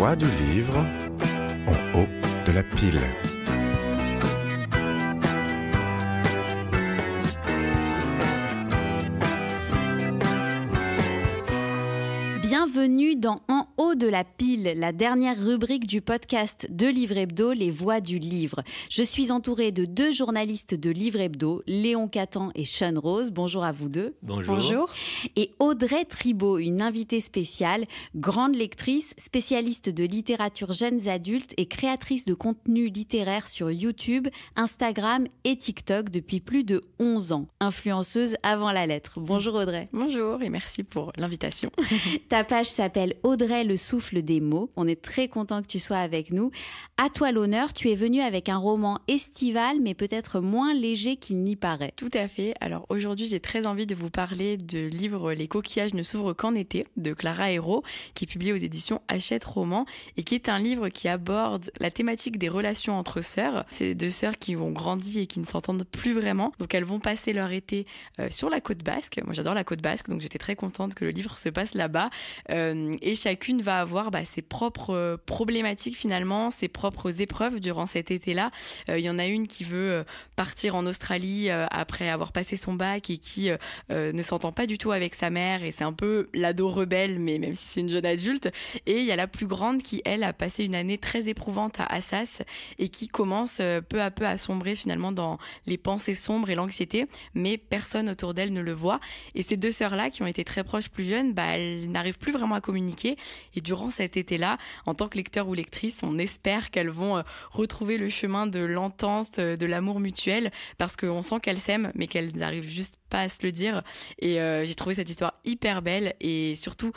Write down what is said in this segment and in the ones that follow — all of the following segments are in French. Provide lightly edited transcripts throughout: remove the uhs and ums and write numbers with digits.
voix du livre en haut de la pile. Bienvenue dans En haut de la pile, la dernière rubrique du podcast de Livre Hebdo, Les Voix du livre. Je suis entourée de deux journalistes de Livre Hebdo, Léon Catan et Sean Rose. Bonjour à vous deux. Bonjour. Et Audrey Tribault, une invitée spéciale, grande lectrice, spécialiste de littérature jeunes adultes et créatrice de contenu littéraire sur YouTube, Instagram et TikTok depuis plus de 11 ans. Influenceuse avant la lettre. Bonjour Audrey. Bonjour et merci pour l'invitation. Ta page s'appelle Audrey le souffle des mots. On est très content que tu sois avec nous. À toi l'honneur, tu es venue avec un roman estival, mais peut-être moins léger qu'il n'y paraît. Tout à fait. Alors aujourd'hui, j'ai très envie de vous parler du livre Les coquillages ne s'ouvrent qu'en été de Clara Hérault, qui est publié aux éditions Hachette Roman et qui est un livre qui aborde la thématique des relations entre sœurs. C'est deux sœurs qui ont grandi et qui ne s'entendent plus vraiment. Donc elles vont passer leur été sur la côte basque. Moi, j'adore la côte basque, donc j'étais très contente que le livre se passe là-bas. Et chacune va avoir ses propres problématiques finalement, ses propres épreuves durant cet été-là. Il y en a une qui veut partir en Australie après avoir passé son bac et qui ne s'entend pas du tout avec sa mère et c'est un peu l'ado rebelle, mais même si c'est une jeune adulte. Et il y a la plus grande qui, elle, a passé une année très éprouvante à Assas et qui commence peu à peu à sombrer finalement dans les pensées sombres et l'anxiété, mais personne autour d'elle ne le voit. Et ces deux sœurs-là, qui ont été très proches plus jeunes, elles n'arrivent plus vraiment à communiquer. Et durant cet été-là, en tant que lecteur ou lectrice, on espère qu'elles vont retrouver le chemin de l'entente, de l'amour mutuel, parce qu'on sent qu'elles s'aiment, mais qu'elles n'arrivent juste pas à se le dire. Et j'ai trouvé cette histoire hyper belle et surtout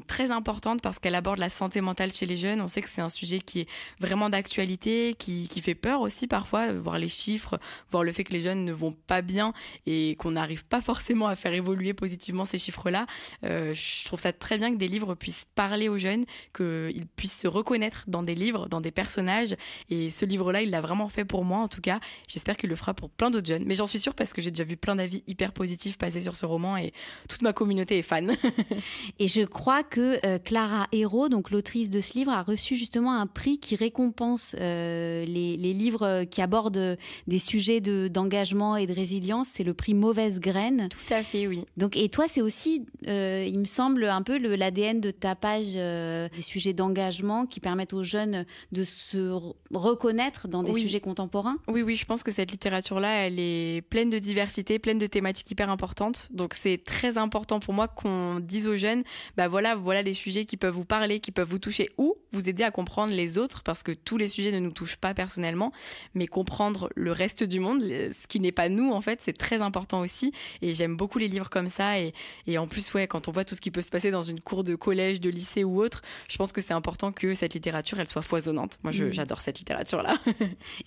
très importante parce qu'elle aborde la santé mentale chez les jeunes. On sait que c'est un sujet qui est vraiment d'actualité, qui fait peur aussi parfois, voir les chiffres, voir le fait que les jeunes ne vont pas bien et qu'on n'arrive pas forcément à faire évoluer positivement ces chiffres-là. Je trouve ça très bien que des livres puissent parler aux jeunes, qu'ils puissent se reconnaître dans des livres, dans des personnages. Et ce livre-là, il l'a vraiment fait pour moi en tout cas. J'espère qu'il le fera pour plein d'autres jeunes. Mais j'en suis sûre parce que j'ai déjà vu plein d'avis hyper positifs passer sur ce roman et toute ma communauté est fan. Et je crois que Clara Hérault, donc l'autrice de ce livre, a reçu justement un prix qui récompense les livres qui abordent des sujets d'engagement et de résilience. C'est le prix Mauvaise Graine. Tout à fait, oui. Donc, et toi, c'est aussi, il me semble, un peu l'ADN de ta page, des sujets d'engagement qui permettent aux jeunes de se reconnaître dans des sujets contemporains. Oui, je pense que cette littérature-là, elle est pleine de diversité, pleine de thématiques hyper importantes. Donc, c'est très important pour moi qu'on dise aux jeunes, voilà les sujets qui peuvent vous parler, qui peuvent vous toucher ou vous aider à comprendre les autres, parce que tous les sujets ne nous touchent pas personnellement, mais comprendre le reste du monde, ce qui n'est pas nous, en fait, c'est très important aussi. Et j'aime beaucoup les livres comme ça. Et en plus, quand on voit tout ce qui peut se passer dans une cour de collège, de lycée ou autre, je pense que c'est important que cette littérature, elle soit foisonnante. Moi, j'adore cette littérature-là.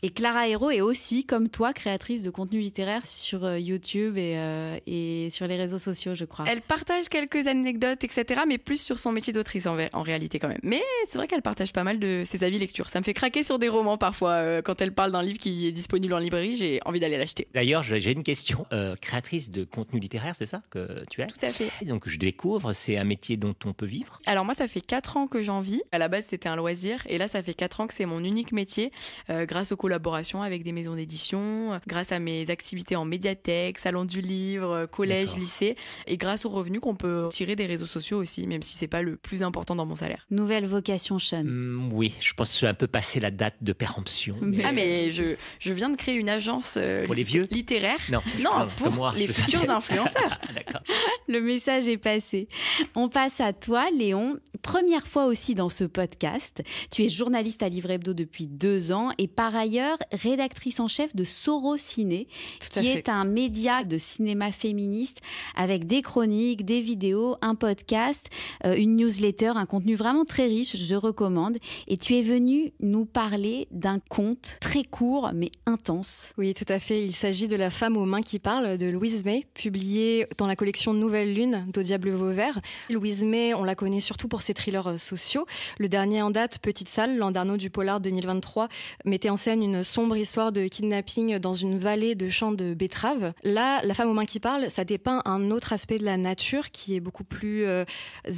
Et Clara Hérault est aussi, comme toi, créatrice de contenu littéraire sur YouTube et sur les réseaux sociaux, je crois. Elle partage quelques anecdotes, etc., mais plus sur son métier d'autrice en réalité quand même. Mais c'est vrai qu'elle partage pas mal de ses avis lecture. Ça me fait craquer sur des romans parfois. Quand elle parle d'un livre qui est disponible en librairie, j'ai envie d'aller l'acheter. D'ailleurs, j'ai une question. Créatrice de contenu littéraire, c'est ça que tu es ? Tout à fait. Donc je découvre, c'est un métier dont on peut vivre ? Alors moi, ça fait 4 ans que j'en vis. À la base, c'était un loisir. Et là, ça fait 4 ans que c'est mon unique métier, grâce aux collaborations avec des maisons d'édition, grâce à mes activités en médiathèque, salon du livre, collège, lycée, et grâce aux revenus qu'on peut tirer des réseaux sociaux aussi, même si c'est pas le plus important dans mon salaire. Nouvelle vocation, Sean. Oui, je pense que je suis un peu passé la date de péremption. Mais je viens de créer une agence pour les vieux littéraire. Non, pour moi, les futurs influenceurs. D'accord. Le message est passé. On passe à toi, Léon. Première fois aussi dans ce podcast. Tu es journaliste à Livre Hebdo depuis 2 ans et par ailleurs rédactrice en chef de Sorociné, qui est un média de cinéma féministe avec des chroniques, des vidéos, un podcast, une newsletter, un contenu vraiment très riche, je recommande. Et tu es venue nous parler d'un conte très court mais intense. Oui, tout à fait. Il s'agit de La femme aux mains qui parle de Louise May, publiée dans la collection Nouvelle Lune d'Au Diable Vauvert. Louise May, on la connaît surtout pour ses thrillers sociaux. Le dernier en date, Petite Salle, Landerneau du Polar 2023, mettait en scène une sombre histoire de kidnapping dans une vallée de champs de betteraves. Là, La femme aux mains qui parlent, ça dépeint un autre aspect de la nature qui est beaucoup plus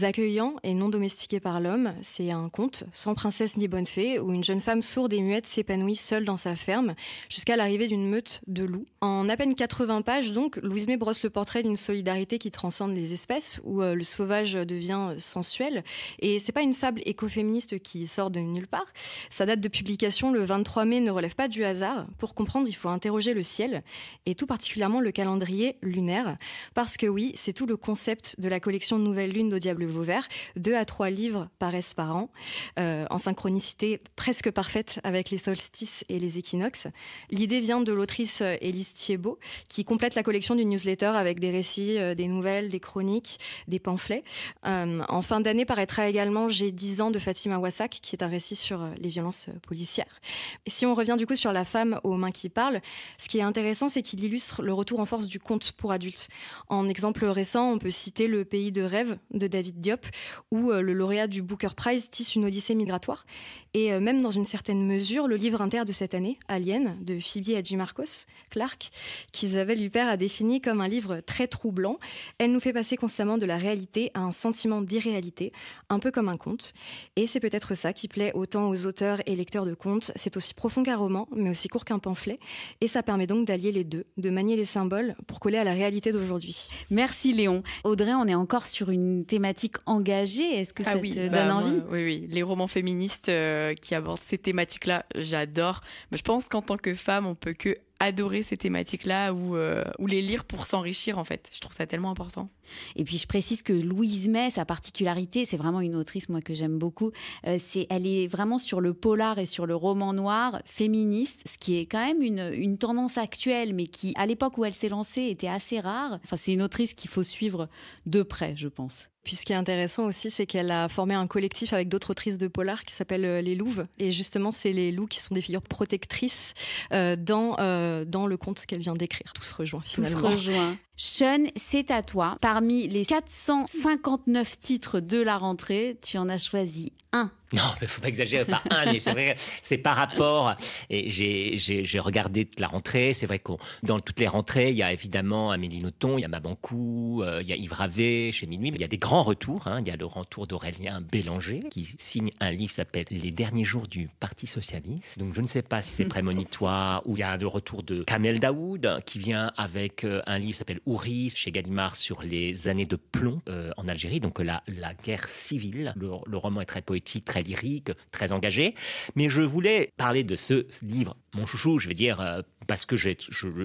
accueillant et non domestiqué par l'homme. C'est un conte, sans princesse ni bonne fée, où une jeune femme sourde et muette s'épanouit seule dans sa ferme, jusqu'à l'arrivée d'une meute de loups. En à peine 80 pages, donc, Louise May brosse le portrait d'une solidarité qui transcende les espèces, où le sauvage devient sensuel. Et c'est pas une fable écoféministe qui sort de nulle part. Sa date de publication, le 23 mai, ne relève pas du hasard. Pour comprendre, il faut interroger le ciel, et tout particulièrement le calendrier lunaire. Parce que oui, c'est tout le concept de la collection Nouvelle Lune d'Au Diable Vauvert. 2 à 3 livres paraissent par an, en synchronicité presque parfaite avec les solstices et les équinoxes. L'idée vient de l'autrice Élise Thiebaud, qui complète la collection d'une newsletter avec des récits, des nouvelles, des chroniques, des pamphlets. En fin d'année paraîtra également J'ai 10 ans de Fatima Wassak, qui est un récit sur les violences policières. Et si on revient du coup sur La femme aux mains qui parlent, ce qui est intéressant, c'est qu'il illustre le retour en force du conte pour adultes. En exemple récent, on peut citer Le pays de rêve de David Diop, où le lauréat du Booker Prize tisse une odyssée migratoire. Et même dans une certaine mesure, le livre inter de cette année, Alien, de Phoebe Hadjimarkos Clark, qu'Isabelle Huppert a défini comme un livre très troublant. Elle nous fait passer constamment de la réalité à un sentiment d'irréalité, un peu comme un conte. Et c'est peut-être ça qui plaît autant aux auteurs et lecteurs de contes. C'est aussi profond qu'un roman, mais aussi court qu'un pamphlet. Et ça permet donc d'allier les deux, de manier les symboles pour coller à la réalité d'aujourd'hui. Merci Léon. Audrey, on est encore sur une thématique engagée. Est-ce que ça te donne envie ? Oui. Les romans féministes qui abordent ces thématiques-là, j'adore. Mais je pense qu'en tant que femme, on peut que adorer ces thématiques-là ou les lire pour s'enrichir, en fait. Je trouve ça tellement important. Et puis je précise que Louise May, sa particularité, c'est vraiment une autrice moi que j'aime beaucoup, elle est vraiment sur le polar et sur le roman noir féministe, ce qui est quand même une tendance actuelle, mais qui à l'époque où elle s'est lancée était assez rare. Enfin, c'est une autrice qu'il faut suivre de près, je pense. Puis ce qui est intéressant aussi, c'est qu'elle a formé un collectif avec d'autres autrices de polar qui s'appelle les Louves. Et justement, c'est les loups qui sont des figures protectrices dans le conte qu'elle vient d'écrire. Tout se rejoint finalement. Tout se rejoint. Sean, c'est à toi. Parmi les 459 titres de la rentrée, tu en as choisi un. Non, il ne faut pas exagérer, pas un, mais c'est vrai, c'est par rapport. Et j'ai regardé la rentrée. C'est vrai que dans toutes les rentrées, il y a évidemment Amélie Nothomb, il y a Mabancou, il y a Yves Ravet chez Minuit. Mais il y a des grands retours. Il y a le retour d'Aurélien Bélanger qui signe un livre qui s'appelle Les derniers jours du Parti socialiste. Donc je ne sais pas si c'est prémonitoire. Ou il y a le retour de Kamel Daoud qui vient avec un livre qui s'appelle Ouris chez Gallimard sur les années de plomb en Algérie. Donc la guerre civile. Le roman est très poétique, très lyrique, très engagé. Mais je voulais parler de ce livre, mon chouchou, je vais dire, parce que je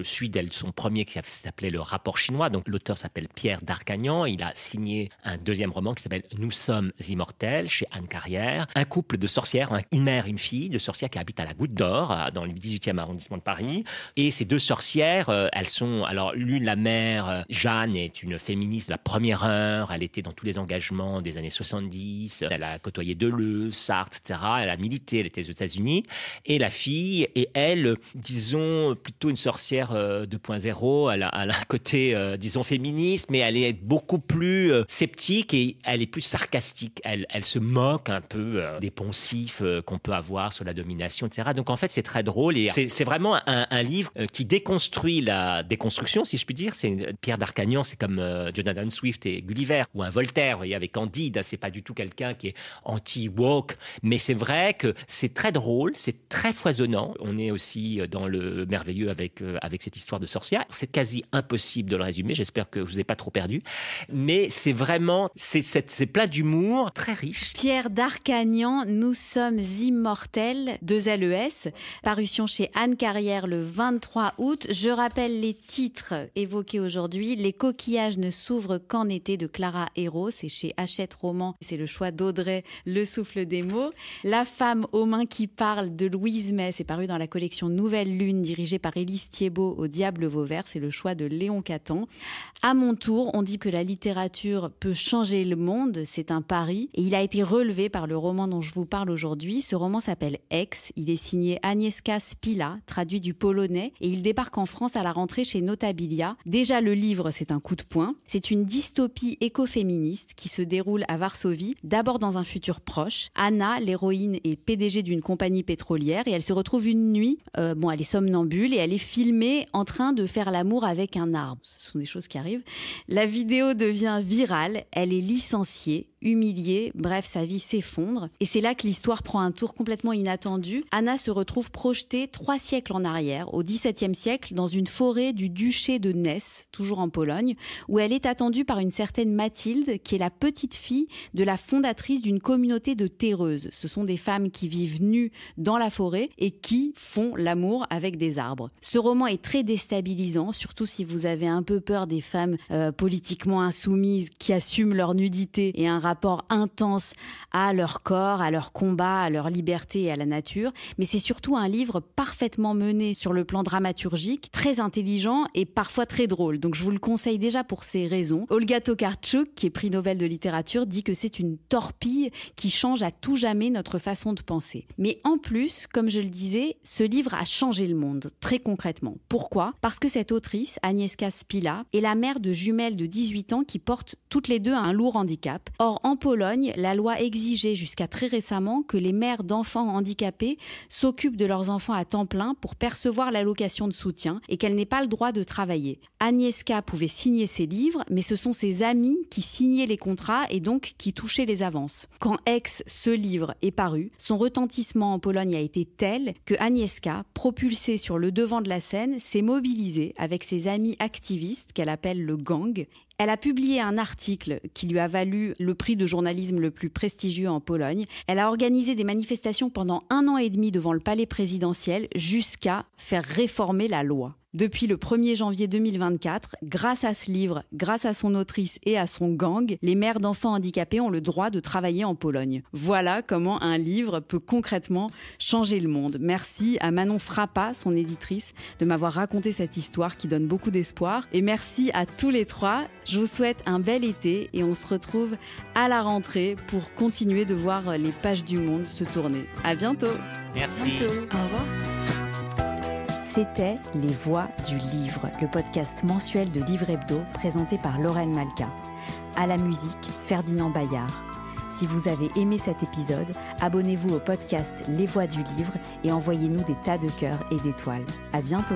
suis de son premier qui s'appelait Le rapport chinois. Donc l'auteur s'appelle Pierre Darcagnan. Il a signé un deuxième roman qui s'appelle Nous sommes immortels chez Anne Carrière. Un couple de sorcières, une mère et une fille de sorcières qui habitent à la Goutte d'Or, dans le 18e arrondissement de Paris. Et ces deux sorcières, elles sont... Alors l'une, la mère, Jeanne, est une féministe de la première heure. Elle était dans tous les engagements des années 70. Elle a côtoyé Deleuze, Sartre, etc. Elle a milité, elle était aux États-Unis. Et la fille, et elle, disons, plutôt une sorcière 2.0. Elle a un côté, disons, féministe, mais elle est beaucoup plus sceptique et elle est plus sarcastique. Elle se moque un peu des poncifs qu'on peut avoir sur la domination, etc. Donc en fait, c'est très drôle et c'est vraiment un livre qui déconstruit la déconstruction, si je puis dire. Pierre Darcagnan, c'est comme Jonathan Swift et Gulliver, ou un Voltaire, vous voyez, avec Candide. C'est pas du tout quelqu'un qui est anti-woke, mais c'est vrai que c'est très drôle, c'est très foisonnant. On est aussi dans le merveilleux avec cette histoire de sorcière. C'est quasi impossible de le résumer, j'espère que je vous ai pas trop perdu, mais c'est vraiment, c'est plein d'humour, très riche. Pierre Darcagnan, Nous sommes immortels, 2 LES, parution chez Anne Carrière le 23 août. Je rappelle les titres évoqués aujourd'hui. Les coquillages ne s'ouvrent qu'en été de Clara Hérault, c'est chez Hachette Roman, c'est le choix d'Audrey Le Souffle des mots. La femme aux mains qui parle de Louise May, c'est paru dans la collection Nouvelle Lune, dirigée par Élise Thiebaud, Au Diable Vauvert, c'est le choix de Léon Catan. À mon tour, on dit que la littérature peut changer le monde, c'est un pari, et il a été relevé par le roman dont je vous parle aujourd'hui. Ce roman s'appelle Ex, il est signé Agnieszka Spila, traduit du polonais, et il débarque en France à la rentrée chez Notabilia. Déjà, le livre, c'est un coup de poing. C'est une dystopie écoféministe qui se déroule à Varsovie, d'abord dans un futur proche. Anna, l'héroïne, est PDG d'une compagnie pétrolière et elle se retrouve une nuit nuit. Elle est somnambule et elle est filmée en train de faire l'amour avec un arbre. Ce sont des choses qui arrivent. La vidéo devient virale, elle est licenciée, humiliée, bref, sa vie s'effondre. Et c'est là que l'histoire prend un tour complètement inattendu. Anna se retrouve projetée 3 siècles en arrière, au XVIIe siècle, dans une forêt du duché de Ness, toujours en Pologne, où elle est attendue par une certaine Mathilde, qui est la petite fille de la fondatrice d'une communauté de terreuses. Ce sont des femmes qui vivent nues dans la forêt et qui font l'amour avec des arbres. Ce roman est très déstabilisant, surtout si vous avez un peu peur des femmes politiquement insoumises qui assument leur nudité et un rapport intense à leur corps, à leur combat, à leur liberté et à la nature. Mais c'est surtout un livre parfaitement mené sur le plan dramaturgique, très intelligent et parfois très drôle. Donc je vous le conseille déjà pour ces raisons. Olga Tokarczuk, qui est prix Nobel de littérature, dit que c'est une torpille qui change à tout jamais notre façon de penser. Mais en plus, comme je le disais, ce livre a changé le monde, très concrètement. Pourquoi ? Parce que cette autrice, Agnieszka Spila, est la mère de jumelles de 18 ans qui portent toutes les deux un lourd handicap. Or, en Pologne, la loi exigeait jusqu'à très récemment que les mères d'enfants handicapés s'occupent de leurs enfants à temps plein pour percevoir l'allocation de soutien et qu'elles n'aient pas le droit de travailler. Agnieszka pouvait signer ses livres, mais ce sont ses amis qui signaient les contrats et donc qui touchaient les avances. Quand Ex, ce livre, est paru, son retentissement en Pologne a été tel que Agnieszka, propulsée sur le devant de la scène, s'est mobilisée avec ses amis activistes qu'elle appelle le gang. Elle a publié un article qui lui a valu le prix de journalisme le plus prestigieux en Pologne. Elle a organisé des manifestations pendant 1 an et demi devant le palais présidentiel jusqu'à faire réformer la loi. Depuis le 1er janvier 2024, grâce à ce livre, grâce à son autrice et à son gang, les mères d'enfants handicapés ont le droit de travailler en Pologne. Voilà comment un livre peut concrètement changer le monde. Merci à Manon Frappa, son éditrice, de m'avoir raconté cette histoire qui donne beaucoup d'espoir. Et merci à tous les 3. Je vous souhaite un bel été et on se retrouve à la rentrée pour continuer de voir les pages du monde se tourner. À bientôt. Merci. Au revoir. C'était Les Voix du Livre, le podcast mensuel de Livre Hebdo présenté par Lorraine Malka. À la musique, Ferdinand Bayard. Si vous avez aimé cet épisode, abonnez-vous au podcast Les Voix du Livre et envoyez-nous des tas de cœurs et d'étoiles. À bientôt.